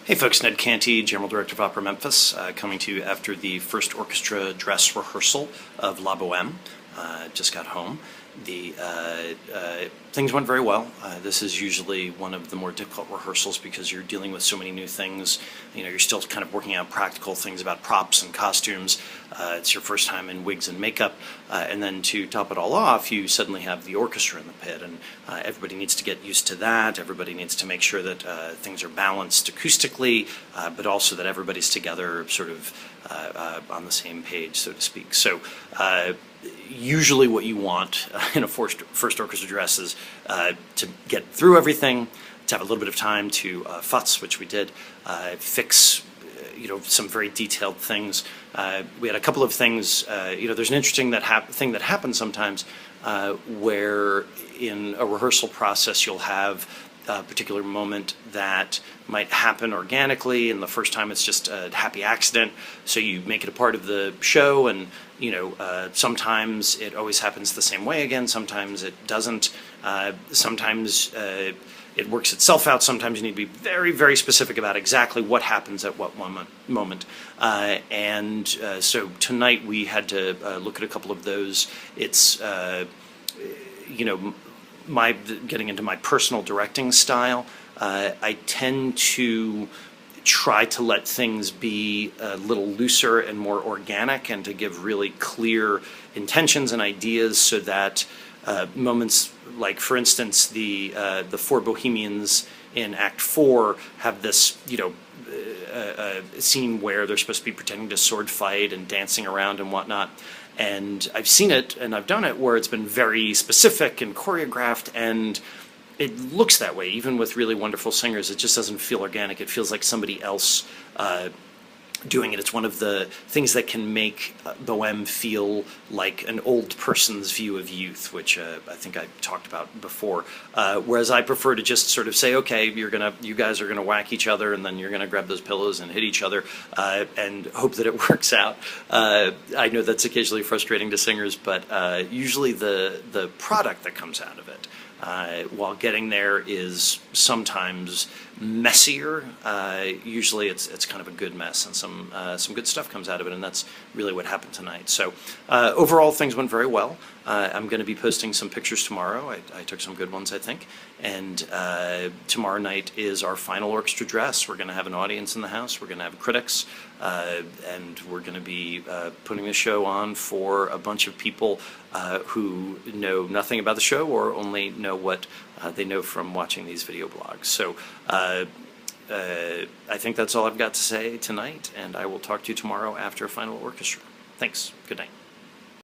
Hey folks, Ned Canty, General Director of Opera Memphis, coming to you after the first orchestra dress rehearsal of La Boheme. Just got home. Things went very well. This is usually one of the more difficult rehearsals because you're dealing with so many new things. You know, you're still kind of working out practical things about props and costumes. It's your first time in wigs and makeup, and then to top it all off, you suddenly have the orchestra in the pit, and everybody needs to get used to that. Everybody needs to make sure that things are balanced acoustically, but also that everybody's together sort of on the same page, so to speak. So usually what you want in a first orchestra dress is to get through everything, to have a little bit of time to futz, which we did, fix some very detailed things. We had a couple of things, there's an interesting thing that happens sometimes where in a rehearsal process you'll have a particular moment that might happen organically, and the first time it's just a happy accident, so you make it a part of the show, and sometimes it always happens the same way again, sometimes it doesn't, sometimes it works itself out, sometimes you need to be very, very specific about exactly what happens at what moment. So tonight we had to look at a couple of those. It's, getting into my personal directing style, I tend to try to let things be a little looser and more organic, and to give really clear intentions and ideas, so that moments like, for instance, the four Bohemians in Act 4 have this, scene where they're supposed to be pretending to sword fight and dancing around and whatnot. And I've seen it and I've done it where it's been very specific and choreographed, and it looks that way even with really wonderful singers. It just doesn't feel organic. It feels like somebody else doing it. It's one of the things that can make Boheme feel like an old person's view of youth, which I think I talked about before. Whereas I prefer to just sort of say, okay, you guys are gonna whack each other, and then you're gonna grab those pillows and hit each other, and hope that it works out. I know that's occasionally frustrating to singers, but usually the product that comes out of it, while getting there, is sometimes messier. Usually it's kind of a good mess, and some good stuff comes out of it, and that's really what happened tonight. So overall, things went very well. I'm going to be posting some pictures tomorrow. I took some good ones, I think. And tomorrow night is our final orchestra dress. We're going to have an audience in the house. We're going to have critics, and we're going to be putting the show on for a bunch of people who know nothing about the show, or only know what they know from watching these video blogs. So I think that's all I've got to say tonight, and I will talk to you tomorrow after final orchestra. Thanks. Good night.